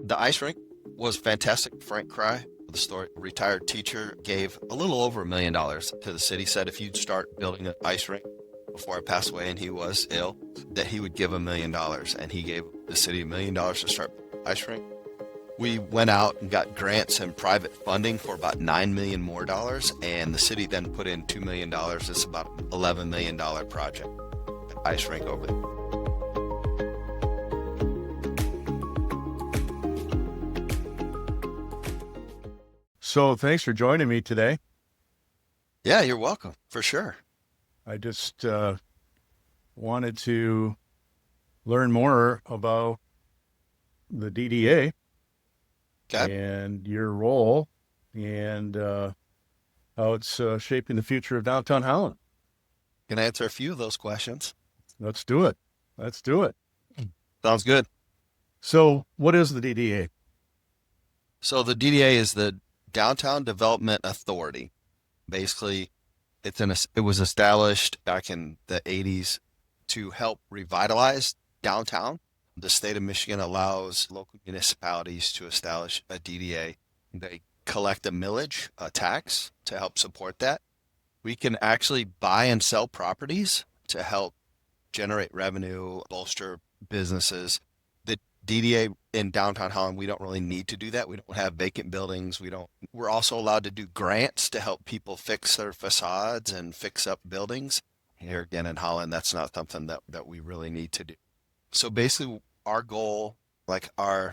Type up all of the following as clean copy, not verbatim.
The ice rink was fantastic. Frank Cry, the story, retired teacher, gave a little over $1 million to the city, said if you'd start building an ice rink before I passed away and he was ill, that he would give $1 million. And he gave the city $1 million to start ice rink. We went out and got grants and private funding for about $9 million more, and the city then put in $2 million. It's about an $11 million project, ice rink over there. So thanks for joining me today. Yeah, you're welcome, for sure. I just wanted to learn more about the DDA Okay. and your role and how it's shaping the future of downtown Holland. Can answer a few of those questions. Let's do it. Let's do it. Sounds good. So what is the DDA? So the DDA is the Downtown Development Authority. Basically, it was established back in the 80s to help revitalize downtown. The state of Michigan allows local municipalities to establish a DDA. They collect a millage, a tax, to help support that. We can actually buy and sell properties to help generate revenue, bolster businesses. The DDA in downtown Holland, we don't really need to do that. We don't have vacant buildings. We're also allowed to do grants to help people fix their facades and fix up buildings. Here again in Holland, that's not something that we really need to do. So basically our goal, like I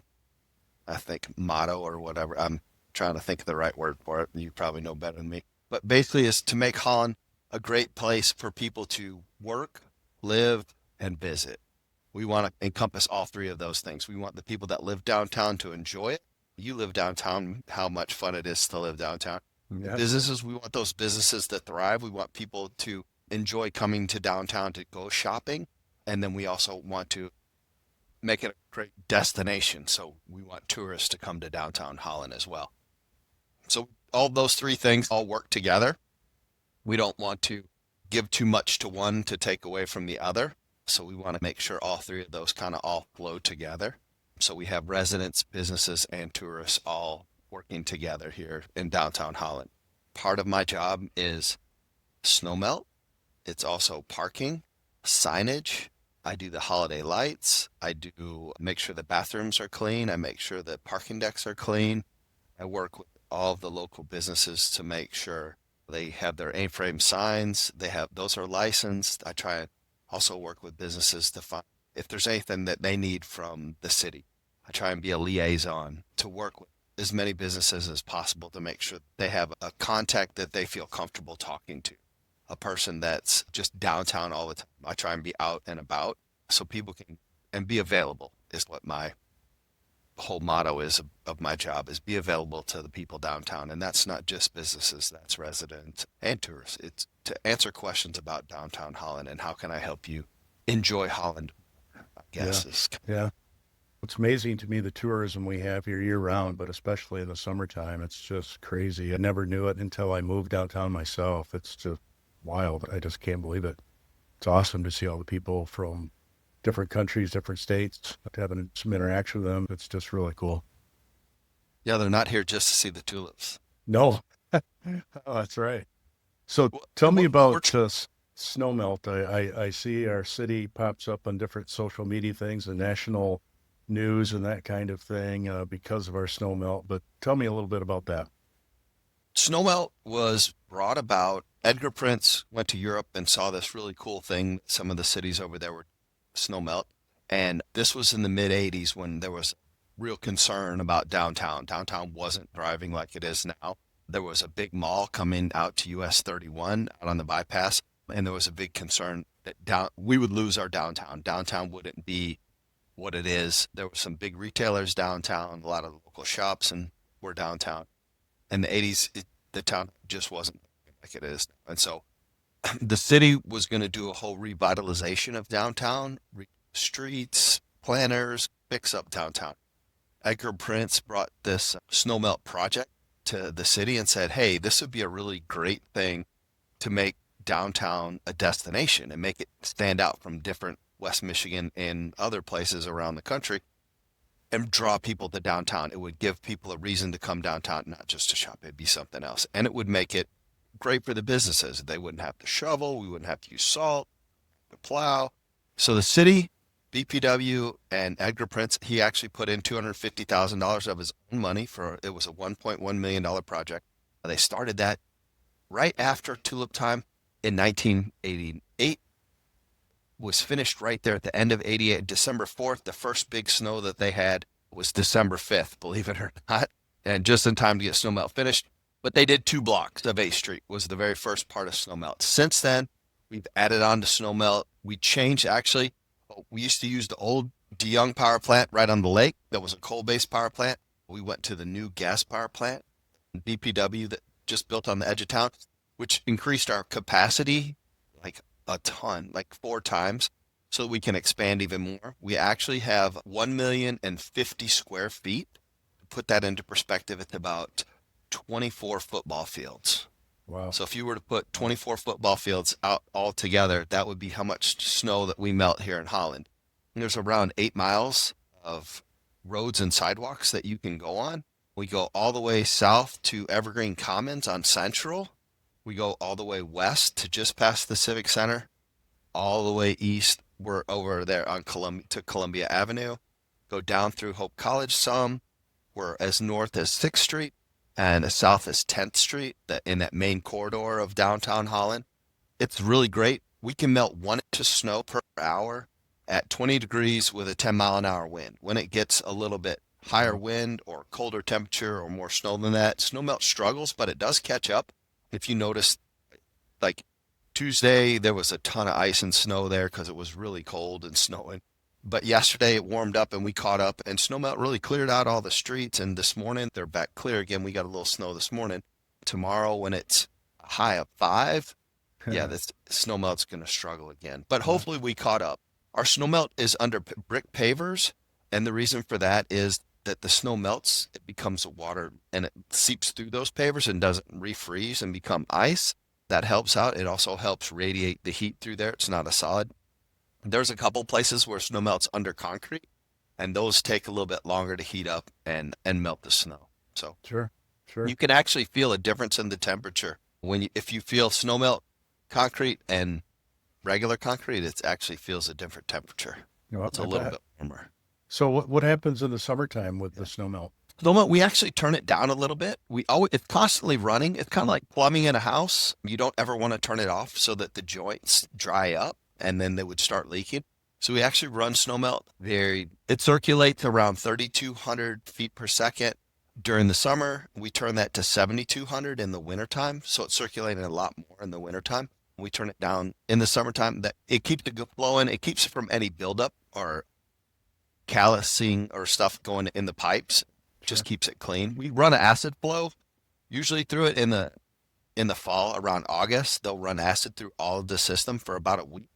think motto or whatever, I'm trying to think of the right word for it. You probably know better than me, but basically is to make Holland a great place for people to work, live, and visit. We want to encompass all three of those things. We want the people that live downtown to enjoy it. You live downtown, how much fun it is to live downtown. Yes. Businesses, we want those businesses to thrive. We want people to enjoy coming to downtown to go shopping. And then we also want to make it a great destination. So we want tourists to come to downtown Holland as well. So all those three things all work together. We don't want to give too much to one to take away from the other. So we want to make sure all three of those kind of all flow together. So we have residents, businesses, and tourists all working together here in downtown Holland. Part of my job is Snowmelt. It's also parking, signage. I do the holiday lights. I do make sure the bathrooms are clean. I make sure the parking decks are clean. I work with all of the local businesses to make sure they have their A-frame signs. Those are licensed. I try and also work with businesses to find if there's anything that they need from the city. I try and be a liaison to work with as many businesses as possible to make sure they have a contact that they feel comfortable talking to. A person that's just downtown all the time. I try and be out and about so people can and be available is what my whole motto is of my job is be available to the people downtown. And that's not just businesses, that's residents and tourists. It's to answer questions about downtown Holland and how can I help you enjoy Holland, I guess. Yeah. It's amazing to me the tourism we have here year round, but especially in the summertime, it's just crazy. I never knew it until I moved downtown myself. It's just wild. I just can't believe it. It's awesome to see all the people from different countries, different states, having some interaction with them. It's just really cool. Yeah, they're not here just to see the tulips. No, oh, that's right. So Well, tell me we're about Snowmelt. I see our city pops up on different social media things and national news and that kind of thing because of our snowmelt. But tell me a little bit about that. Snowmelt was brought about. Edgar Prince went to Europe and saw this really cool thing. Some of the cities over there were snowmelt. And this was in the mid 80s when there was real concern about downtown. Downtown wasn't thriving like it is now. There was a big mall coming out to US 31 out on the bypass, and there was a big concern that we would lose our downtown. Downtown wouldn't be what it is. There were some big retailers downtown, a lot of local shops and were downtown. In the 80s, the town just wasn't like it is. And so the city was going to do a whole revitalization of downtown, streets, planners, fix up downtown. Edgar Prince brought this snowmelt project to the city and said, hey, this would be a really great thing to make downtown a destination and make it stand out from different West Michigan and other places around the country. and draw people to downtown. It would give people a reason to come downtown, not just to shop. It'd be something else. And it would make it great for the businesses. They wouldn't have to shovel. We wouldn't have to use salt, to plow. So the city, BPW, and Edgar Prince, he actually put in $250,000 of his own money for it was a $1.1 million project. They started that right after Tulip Time in 1988, was finished right there at the end of 88. December 4th, the first big snow that they had was December 5th, believe it or not, and just in time to get Snowmelt finished. But they did 2 blocks of 8th Street was the very first part of Snowmelt. Since then, we've added on to Snowmelt. We changed, actually. We used to use the old DeYoung power plant right on the lake. That was a coal-based power plant. We went to the new gas power plant, BPW, that just built on the edge of town, which increased our capacity like a ton, like 4 times, so that we can expand even more. We actually have 1,050,000 square feet. To put that into perspective, it's about 24 football fields. Wow. So if you were to put 24 football fields out all together, that would be how much snow that we melt here in Holland. And there's around 8 miles of roads and sidewalks that you can go on. We go all the way south to Evergreen Commons on Central. We go all the way west to just past the Civic Center. All the way east, we're over there on Columbia Avenue. Go down through Hope College some. We're as north as 6th Street and as south as 10th Street, in that main corridor of downtown Holland. It's really great. We can melt 1 inch of snow per hour at 20 degrees with a 10-mile-an-hour wind. When it gets a little bit higher wind or colder temperature or more snow than that, Snowmelt struggles, but it does catch up. If you notice, like Tuesday, there was a ton of ice and snow there because it was really cold and snowing. But yesterday it warmed up and we caught up, and Snowmelt really cleared out all the streets. And this morning they're back clear again. We got a little snow this morning. Tomorrow, when it's a high of 5, yeah, this Snowmelt's going to struggle again. But hopefully we caught up. Our Snowmelt is under brick pavers, and the reason for that is that the snow melts, it becomes water, and it seeps through those pavers and doesn't refreeze and become ice. That helps out. It also helps radiate the heat through there. It's not a solid. There's a couple places where snow melts under concrete, and those take a little bit longer to heat up and melt the snow. So Sure. you can actually feel a difference in the temperature if you feel snow melt concrete and regular concrete. It actually feels a different temperature. Well, It's a little bit warmer. So what happens in the summertime with the snow melt? Snowmelt, we actually turn it down a little bit. It's constantly running. It's kind of like plumbing in a house. You don't ever want to turn it off so that the joints dry up and then they would start leaking. So we actually run Snowmelt it circulates around 3,200 feet per second during the summer. We turn that to 7,200 in the wintertime. So it's circulating a lot more in the wintertime. We turn it down in the summertime. That it keeps it flowing. It keeps it from any buildup or callousing or stuff going in the pipes. Just keeps it clean. We run an acid flow usually through it in the fall around August. They'll run acid through all of the system for about a week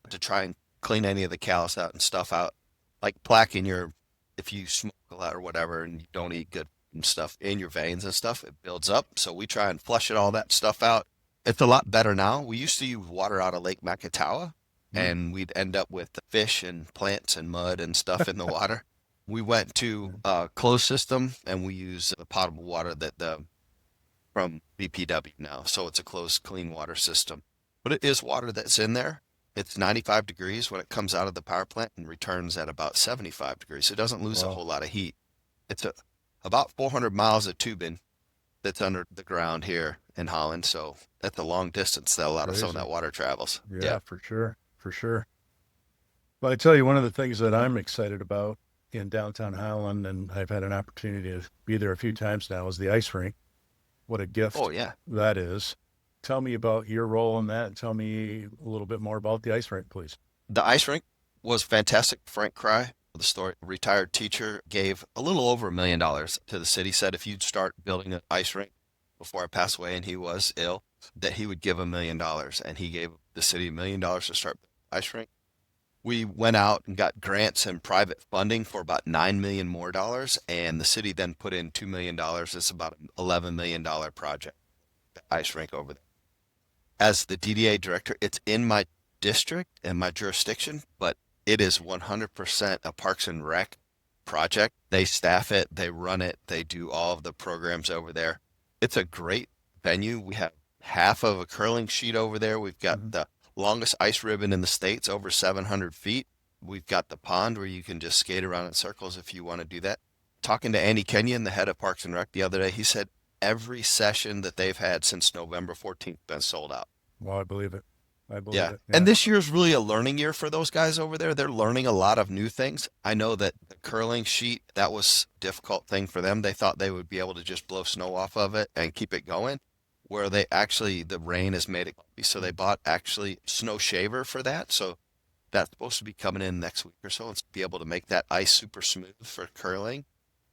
to try and clean any of the callus out and stuff out, like plaque if you smoke a lot or whatever and you don't eat good and stuff in your veins and stuff, it builds up. So we try and flush all that stuff out. It's a lot better now. We used to use water out of Lake Makatawa, and we'd end up with fish and plants and mud and stuff in the water. We went to a closed system, and we use the potable water from BPW now. So it's a closed, clean water system. But it is water that's in there. It's 95 degrees when it comes out of the power plant and returns at about 75 degrees. It doesn't lose a whole lot of heat. It's about 400 miles of tubing that's under the ground here in Holland. So that's a long distance that a lot of some of that water travels. Yeah, for sure. For sure. Well, I tell you, one of the things that I'm excited about in downtown Holland, and I've had an opportunity to be there a few times now, is the ice rink. What a gift that is. Tell me about your role in that. Tell me a little bit more about the ice rink, please. The ice rink was fantastic. Frank Cry, the story, retired teacher, gave a little over $1 million to the city, said if you'd start building an ice rink before I passed away and he was ill, that he would give $1 million. And he gave the city $1 million to start the ice rink. We went out and got grants and private funding for about $9 million more, and the city then put in $2 million. It's about an $11 million project, the ice rink over there. As the DDA director, it's in my district and my jurisdiction, but it is 100% a Parks and Rec project. They staff it, they run it, they do all of the programs over there. It's a great venue. We have half of a curling sheet over there. We've got Mhm. the longest ice ribbon in the States, over 700 feet. We've got the pond where you can just skate around in circles if you want to do that. Talking to Andy Kenyon, the head of Parks and Rec, the other day, he said every session that they've had since November 14th been sold out. Well, I believe it. I believe Yeah. it. And Yeah. this year's really a learning year for those guys over there. They're learning a lot of new things. I know that the curling sheet, that was a difficult thing for them. They thought they would be able to just blow snow off of it and keep it going, where they actually, the rain has made it bumpy. So they bought actually snow shaver for that. So that's supposed to be coming in next week or so and be able to make that ice super smooth for curling.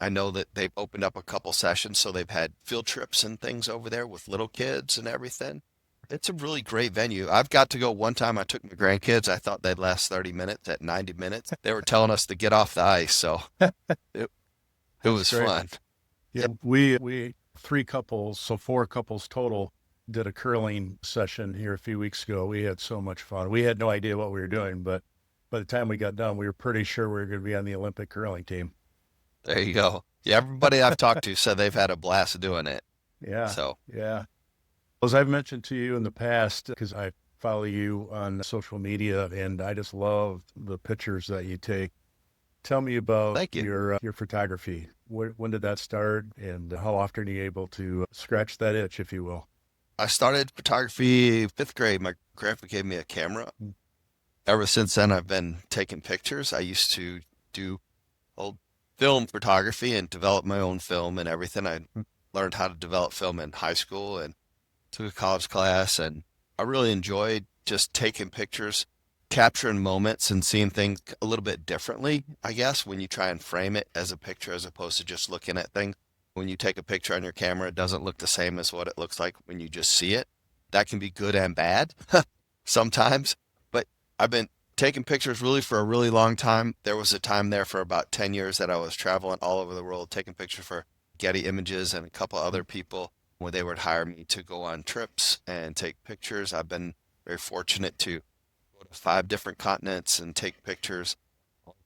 I know that they've opened up a couple sessions, so they've had field trips and things over there with little kids and everything. It's a really great venue. I've got to go one time. I took my grandkids. I thought they'd last 30 minutes. At 90 minutes, they were telling us to get off the ice, so it, it That's was great. fun. Yeah, we three couples, so four couples total, did a curling session here a few weeks ago. We had so much fun. We had no idea what we were doing, but by the time we got done, we were pretty sure we were going to be on the Olympic curling team. There you go. Yeah, everybody I've talked to said they've had a blast doing it. Yeah, So yeah. As I've mentioned to you in the past, because I follow you on social media, and I just love the pictures that you take. Tell me about thank you. your photography. When did that start, and how often are you able to scratch that itch, if you will? I started photography fifth grade. My grandpa gave me a camera. Mm. Ever since then, I've been taking pictures. I used to do old film photography and develop my own film and everything. I learned how to develop film in high school and took a college class, and I really enjoyed just taking pictures, capturing moments, and seeing things a little bit differently, I guess, when you try and frame it as a picture as opposed to just looking at things. When you take a picture on your camera, it doesn't look the same as what it looks like when you just see it. That can be good and bad sometimes, but I've been taking pictures really for a really long time. There was a time there for about 10 years that I was traveling all over the world taking pictures for Getty Images and a couple other people where they would hire me to go on trips and take pictures. I've been very fortunate to go to 5 different continents and take pictures.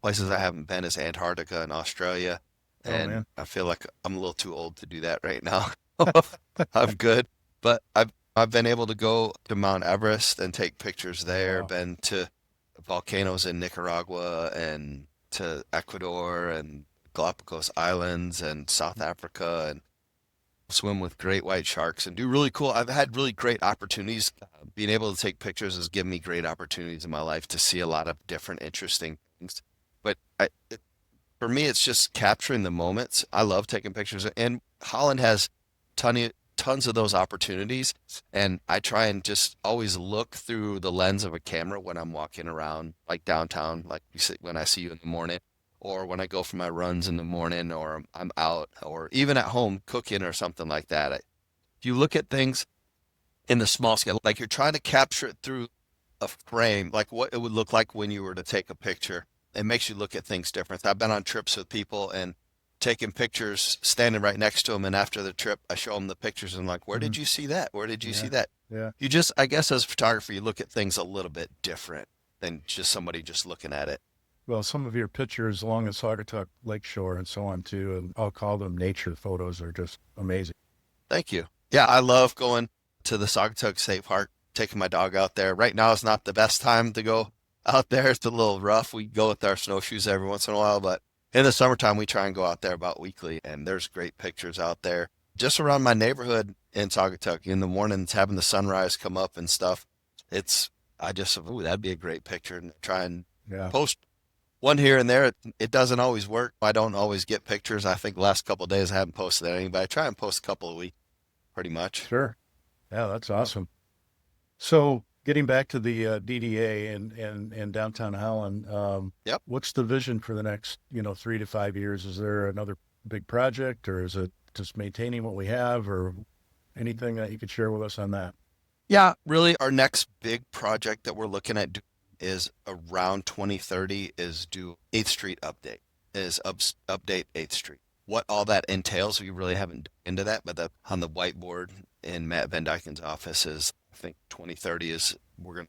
Places I haven't been is Antarctica and Australia, Oh and man. I feel like I'm a little too old to do that right now. I'm good, but I've been able to go to Mount Everest and take pictures there. Wow. Been to volcanoes in Nicaragua and to Ecuador and Galapagos Islands and South Africa and swim with great white sharks and do really cool. I've had really great opportunities. Being able to take pictures has given me great opportunities in my life to see a lot of different interesting things. But for me, it's just capturing the moments. I love taking pictures, and Holland has tons of those opportunities. And I try and just always look through the lens of a camera when I'm walking around, like downtown, like you see, when I see you in the morning, or when I go for my runs in the morning, or I'm out, or even at home cooking or something like that. If you look at things in the small scale, like you're trying to capture it through a frame, like what it would look like when you were to take a picture. It makes you look at things different. I've been on trips with people and taking pictures, standing right next to them, and after the trip, I show them the pictures and like, where Mhm. did you see that? Where did you see Yeah. that? Yeah. You just, I guess, as a photographer, you look at things a little bit different than just somebody just looking at it. Well, some of your pictures along the Saugatuck Lakeshore and so on too, and I'll call them nature photos, are just amazing. Thank you. Yeah, I love going to the Saugatuck State Park, taking my dog out there. Right now is not the best time to go out there. It's a little rough. We go with our snowshoes every once in a while, but in the summertime, we try and go out there about weekly, and there's great pictures out there. Just around my neighborhood in Saugatuck in the mornings, having the sunrise come up and stuff. It's, I just, ooh, that'd be a great picture, and try and Yeah. post one here and there. It doesn't always work. I don't always get pictures. I think the last couple of days I haven't posted any, but I try and post a couple a week, pretty much. Sure. Yeah, that's awesome. So getting back to the DDA and downtown Holland, Yep. what's the vision for the next, 3 to 5 years? Is there another big project, or is it just maintaining what we have, or anything that you could share with us on that? Yeah, really, our next big project that we're looking at doing is around 2030 is do 8th Street update, update 8th Street. What all that entails, we really haven't dug into that, but on the whiteboard in Matt Van Dyken's office is, I think 2030 is we're going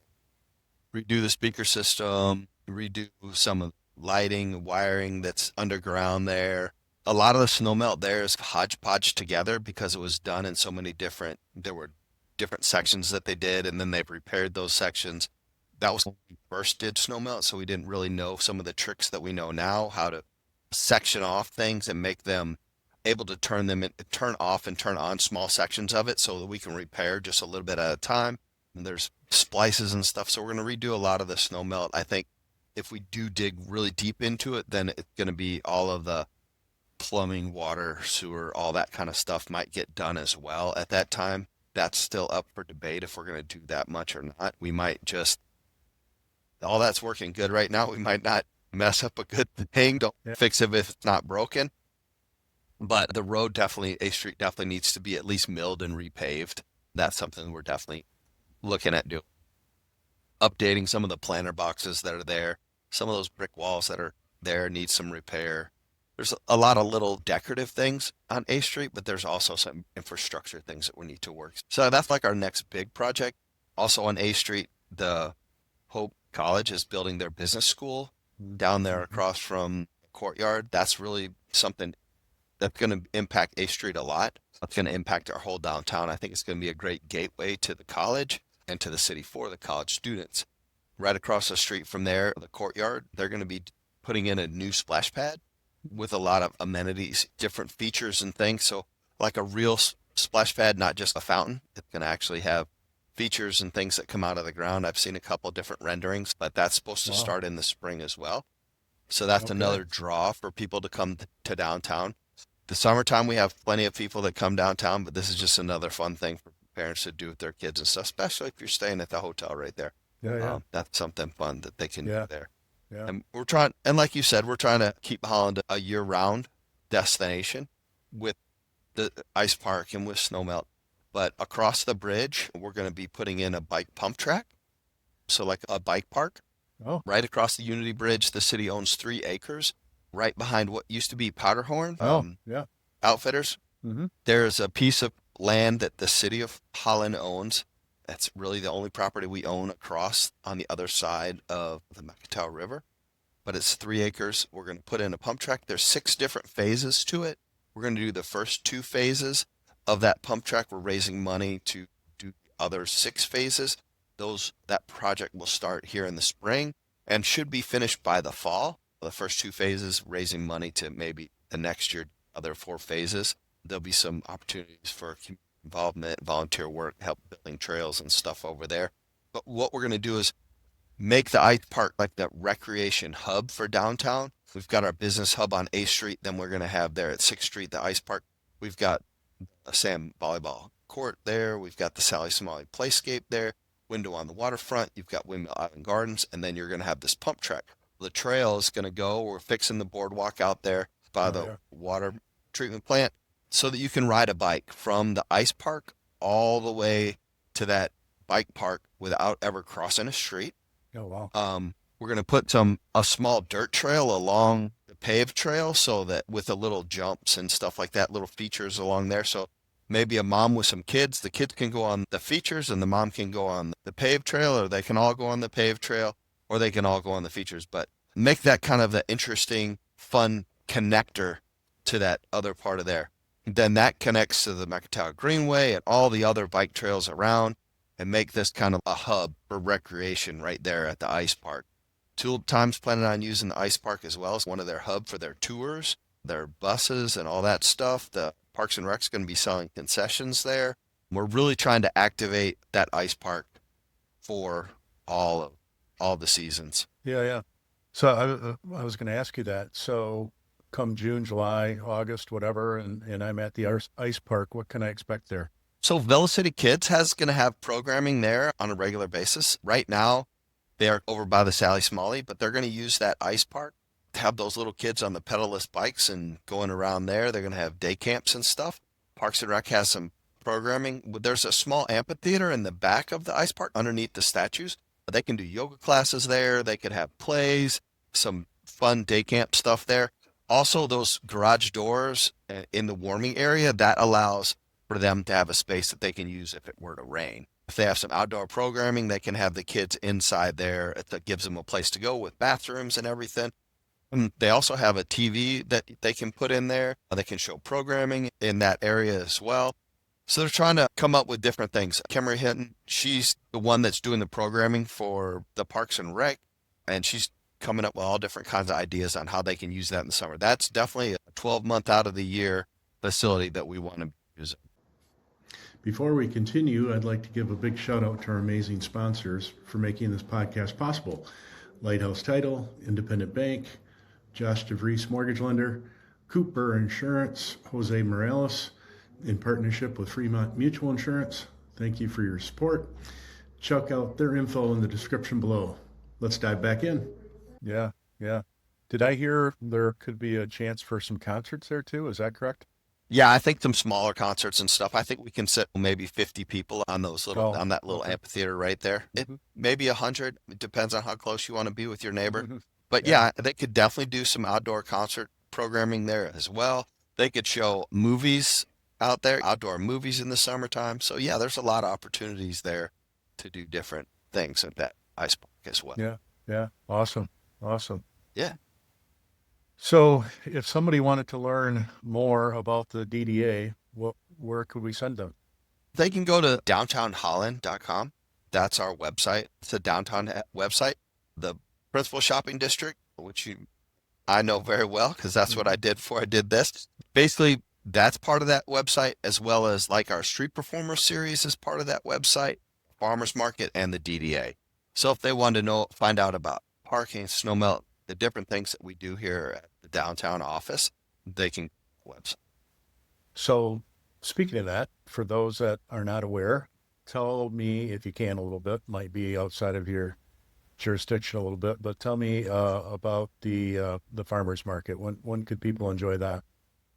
to redo the speaker system, redo some of lighting, wiring that's underground there. A lot of the snow melt there is hodgepodge together because it was done in so many there were different sections that they did, and then they've repaired those sections. That was when we first did snow melt, so we didn't really know some of the tricks that we know now, how to section off things and make them able to turn off and turn on small sections of it so that we can repair just a little bit at a time. And there's splices and stuff, so we're going to redo a lot of the snow melt. I think if we do dig really deep into it, then it's going to be all of the plumbing, water, sewer, all that kind of stuff might get done as well at that time. That's still up for debate if we're going to do that much or not. We might just, all that's working good right now. We might not mess up a good thing. Don't Yeah. fix it if it's not broken. But the road definitely, A Street definitely needs to be at least milled and repaved. That's something we're definitely looking at doing. Updating some of the planter boxes that are there. Some of those brick walls that are there need some repair. There's a lot of little decorative things on A Street, but there's also some infrastructure things that we need to work. So that's like our next big project. Also on A Street, the Hope College is building their business school down there across from Courtyard. That's really something that's going to impact A Street a lot. That's going to impact our whole downtown. I think it's going to be a great gateway to the college and to the city for the college students. Right across the street from there, the Courtyard, they're going to be putting in a new splash pad with a lot of amenities, different features and things. So like a real splash pad, not just a fountain. It's going to actually have features and things that come out of the ground. I've seen a couple different renderings, but that's supposed to Wow. start in the spring as well. So that's Okay. another draw for people to come to downtown. The summertime, we have plenty of people that come downtown, but this is just another fun thing for parents to do with their kids and stuff, especially if you're staying at the hotel right there. Yeah. Yeah. That's something fun that they can do Yeah. there. Yeah. And we're trying, and like you said, we're trying to keep Holland a year-round destination with the ice park and with Snowmelt. But across the bridge, we're going to be putting in a bike pump track. So like a bike park Oh. right across the Unity Bridge. The city owns 3 acres right behind what used to be Powderhorn Oh. Yeah. Outfitters. Mm-hmm. There's a piece of land that the City of Holland owns. That's really the only property we own across on the other side of the Macataw River. But it's 3 acres. We're going to put in a pump track. There's 6 different phases to it. We're going to do the first 2 phases of that pump track. We're raising money to do the other 6 phases. That project will start here in the spring and should be finished by the fall. The first 2 phases, raising money to maybe the next year, other 4 phases. There'll be some opportunities for community involvement, volunteer work, help building trails and stuff over there. But what we're going to do is make the ice park like the recreation hub for downtown. We've got our business hub on A Street. Then we're going to have there at 6th Street, the ice park. We've got a Sam volleyball court there. We've got the Sally Smalley Playscape there. Window on the waterfront. You've got Windmill Island Gardens. And then you're going to have this pump track. The trail is going to go. We're fixing the boardwalk out there by Oh, the yeah. water treatment plant so that you can ride a bike from the ice park all the way to that bike park without ever crossing a street. Oh, wow. We're going to put a small dirt trail along the paved trail so that with the little jumps and stuff like that, little features along there. So maybe a mom with some kids, the kids can go on the features and the mom can go on the paved trail, or they can all go on the paved trail, or they can all go on the features. But make that kind of the interesting, fun connector to that other part of there. Then that connects to the Macataw Greenway and all the other bike trails around, and make this kind of a hub for recreation right there at the ice park. Tulip Time's planning on using the ice park as well as one of their hub for their tours, their buses and all that stuff. The Parks and Rec's going to be selling concessions there. We're really trying to activate that ice park for all the seasons. Yeah. Yeah. So I was going to ask you that. So come June, July, August, whatever, and I'm at the ice park, what can I expect there? So Velocity Kids has going to have programming there on a regular basis. Right now, they are over by the Sally Smalley, but they're going to use that ice park to have those little kids on the pedalless bikes and going around there. They're going to have day camps and stuff. Parks and Rec has some programming. There's a small amphitheater in the back of the ice park underneath the statues. They can do yoga classes there. They could have plays, some fun day camp stuff there. Also, those garage doors in the warming area, that allows for them to have a space that they can use if it were to rain. If they have some outdoor programming, they can have the kids inside there. That gives them a place to go with bathrooms and everything. They also have a TV that they can put in there. They can show programming in that area as well. So they're trying to come up with different things. Kimmery Hinton, she's the one that's doing the programming for the Parks and Rec, and she's coming up with all different kinds of ideas on how they can use that in the summer. That's definitely a 12-month out of the year facility that we want to use. Before we continue, I'd like to give a big shout out to our amazing sponsors for making this podcast possible. Lighthouse Title, Independent Bank, Josh DeVries Mortgage Lender, Cooper Insurance, Jose Morales, in partnership with Fremont Mutual Insurance. Thank you for your support. Check out their info in the description below. Let's dive back in. Yeah, yeah. Did I hear there could be a chance for some concerts there too? Is that correct? Yeah, I think some smaller concerts and stuff. I think we can sit maybe 50 people on those little Oh, on that little okay. amphitheater right there. It Mm-hmm. maybe 100. It depends on how close you want to be with your neighbor. Mm-hmm. But Yeah. yeah, they could definitely do some outdoor concert programming there as well. They could show movies out there, outdoor movies in the summertime. So yeah, there's a lot of opportunities there to do different things at that ice park as well. Yeah. Yeah. Awesome. Awesome. Yeah. So if somebody wanted to learn more about the DDA, where could we send them? They can go to downtownholland.com. That's our website. It's a downtown website. The principal shopping district, which I know very well because that's what I did before I did this. Basically, that's part of that website, as well as like our street performer series is part of that website, farmers market, and the DDA. So if they want to find out about parking, Snowmelt, the different things that we do here at the downtown office, they can website. So speaking of that, for those that are not aware, tell me if you can a little bit, might be outside of your jurisdiction a little bit, but tell me about the farmers market. When could people enjoy that?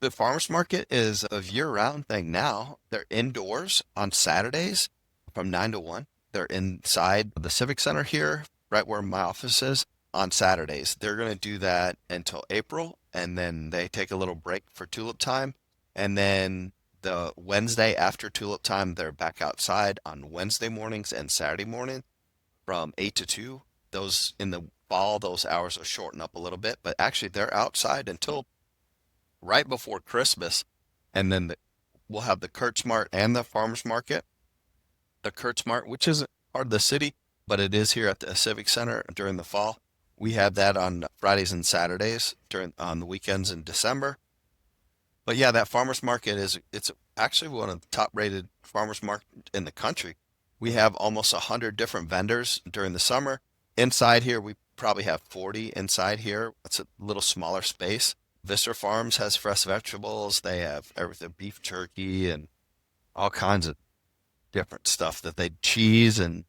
The farmers market is a year-round thing now. They're indoors on Saturdays from 9 to 1. They're inside the Civic Center here, right where my office is, on Saturdays. They're going to do that until April, and then they take a little break for Tulip Time. And then the Wednesday after Tulip Time, they're back outside on Wednesday mornings and Saturday morning from 8 to 2. Those in the fall, those hours will shorten up a little bit, but actually they're outside until right before Christmas, and then we'll have the Kurtzmart and the farmers market. The Kurtzmart, which isn't part of the city, but it is here at the Civic Center during the fall. We have that on Fridays and Saturdays during on the weekends in December. But yeah, that farmers market it's actually one of the top rated farmers market in the country. We have almost 100 different vendors during the summer. Inside here, we probably have 40 inside here. It's a little smaller space. Visser Farms has fresh vegetables. They have everything, beef jerky and all kinds of different stuff that they cheese and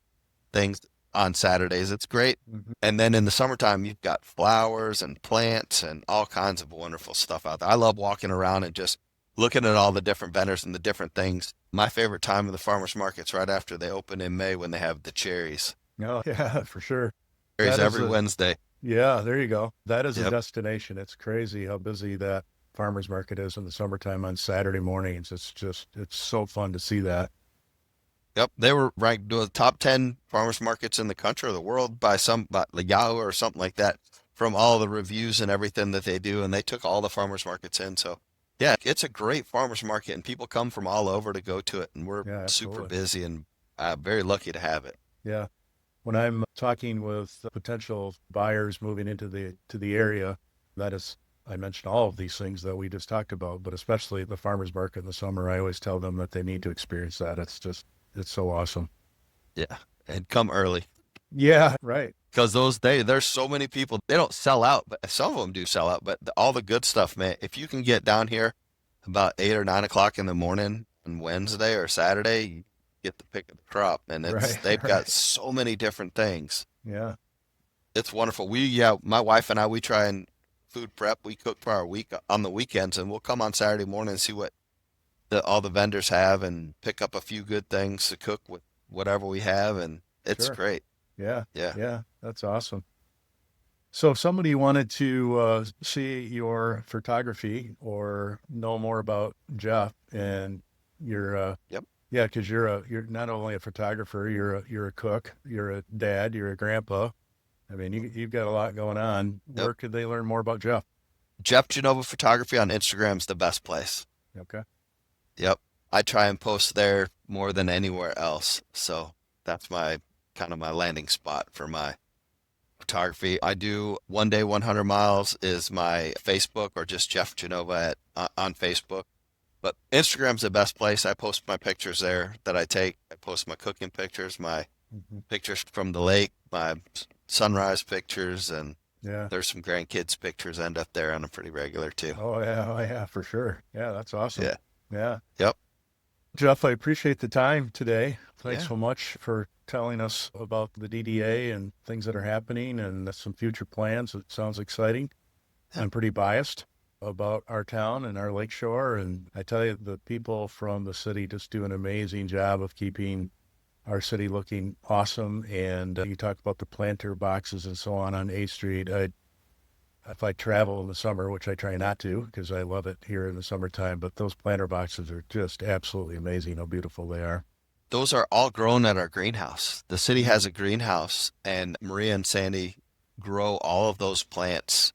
things on Saturdays. It's great. Mhm. And then in the summertime, you've got flowers and plants and all kinds of wonderful stuff out there. I love walking around and just looking at all the different vendors and the different things. My favorite time of the farmers market's right after they open in May when they have the cherries. Oh, yeah, for sure. Cherries That is every a, Wednesday. yeah, there you go. That is a Yep. destination. It's crazy how busy that farmers market is in the summertime on Saturday mornings. It's so fun to see that. Yep, they were ranked the top 10 farmers markets in the country or the world by like Yahoo or something like that from all the reviews and everything that they do. And they took all the farmers markets in. So yeah, it's a great farmers market and people come from all over to go to it. And we're Yeah, super absolutely. busy and very lucky to have it. Yeah. When I'm talking with potential buyers moving into the area, that is, I mentioned all of these things that we just talked about, but especially the farmers market in the summer, I always tell them that they need to experience that. It's so awesome. Yeah. And come early Yeah, right. because there's so many people, they don't sell out, but some of them do sell out. But all the good stuff, man, if you can get down here about 8 or 9 o'clock in the morning on Wednesday or Saturday, you get the pick of the crop, and Right, they've got right. so many different things. Yeah, It's wonderful. Yeah, my wife and we try and food prep. We cook for our week on the weekends, and we'll come on Saturday morning and see what all the vendors have, and pick up a few good things to cook with whatever we have, and it's sure. great. Yeah, Yeah. yeah, that's awesome. So if somebody wanted to see your photography or know more about Jeff and your Yep. yeah, because you're not only a photographer, you're a cook, you're a dad, you're a grandpa, I mean, you've got a lot going on. Yep. Where could they learn more about Jeff? Jeff Genova Photography on Instagram's the best place. Okay. Yep. I try and post there more than anywhere else. So that's my kind of my landing spot for my photography. I do one day 100 miles is my Facebook, or just Jeff Genova on Facebook. But Instagram's the best place. I post my pictures there that I take. I post my cooking pictures, my Hmm. pictures from the lake, my sunrise pictures, and Yeah. there's some grandkids pictures end up there on a pretty regular too. Oh yeah, for sure. Yeah, that's awesome. Yeah. Yeah. Yep. Jeff, I appreciate the time today. Thanks Yeah. so much for telling us about the DDA and things that are happening and some future plans. It sounds exciting. Yeah. I'm pretty biased about our town and our lakeshore. And I tell you, the people from the city just do an amazing job of keeping our city looking awesome. And you talk about the planter boxes and so on 8th Street. If I travel in the summer, which I try not to because I love it here in the summertime, but those planter boxes are just absolutely amazing how beautiful they are. Those are all grown at our greenhouse. The city has a greenhouse, and Maria and Sandy grow all of those plants.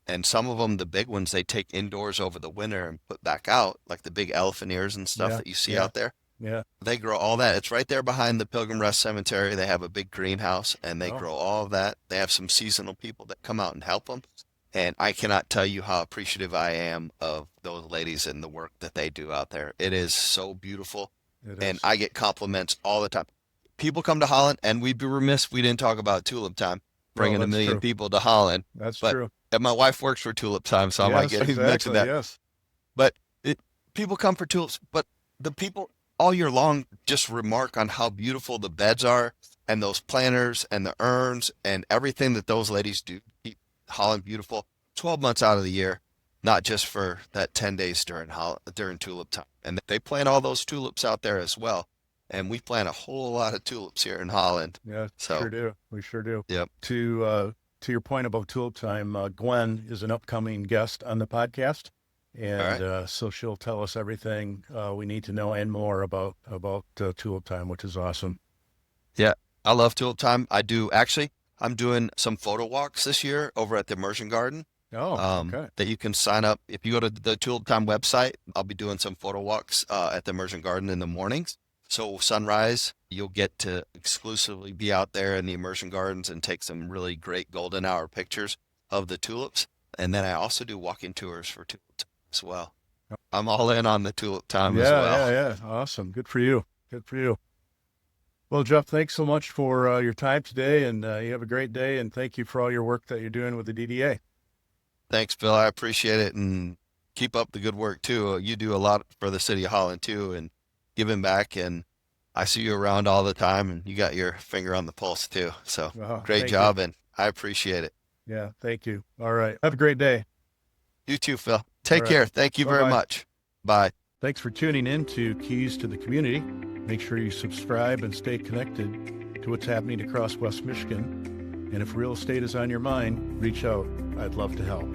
And some of them, the big ones, they take indoors over the winter and put back out, like the big elephant ears and stuff Yeah, that you see yeah, out there. yeah. They grow all that. It's right there behind the Pilgrim Rest Cemetery. They have a big greenhouse, and they Oh, grow all of that. They have some seasonal people that come out and help them. And I cannot tell you how appreciative I am of those ladies and the work that they do out there. It is so beautiful, it and is. I get compliments all the time. People come to Holland, and we'd be remiss if we didn't talk about Tulip Time, No, bringing a that's million true. people to Holland. That's But true. and my wife works for Tulip Time, so I might Yes, get even mention exactly. that. Yes. But people come for tulips, but the people all year long just remark on how beautiful the beds are, and those planters and the urns and everything that those ladies do to keep Holland beautiful 12 months out of the year, not just for that 10 days during tulip time. And they plant all those tulips out there as well. And we plant a whole lot of tulips here in Holland. Yeah, So, sure do. We sure do. yep. To your point about Tulip Time, Gwen is an upcoming guest on the podcast, All and right. so she'll tell us everything we need to know and more about Tulip Time, which is awesome. Yeah. I love tulip time. I'm doing some photo walks this year over at the Immersion Garden. Oh, okay. That you can sign up. If you go to the Tulip Time website, I'll be doing some photo walks at the Immersion Garden in the mornings. So sunrise, you'll get to exclusively be out there in the Immersion Gardens and take some really great golden hour pictures of the tulips. And then I also do walking tours for Tulip Time as well. I'm all in on the Tulip Time as Yeah, well. yeah. Awesome. Good for you. Good for you. Well, Jeff, thanks so much for your time today, and you have a great day, and thank you for all your work that you're doing with the DDA. Thanks, Bill. I appreciate it, and keep up the good work too. You do a lot for the city of Holland too, and giving back. And I see you around all the time, and you got your finger on the pulse too. So Oh, great thank you. job, and I appreciate it. Yeah, thank you. All right. Have a great day. You too, Phil. All Take right. care. Thank you very Bye-bye. much. Bye. Thanks for tuning in to Keys to the Community. Make sure you subscribe and stay connected to what's happening across West Michigan. And if real estate is on your mind, reach out. I'd love to help.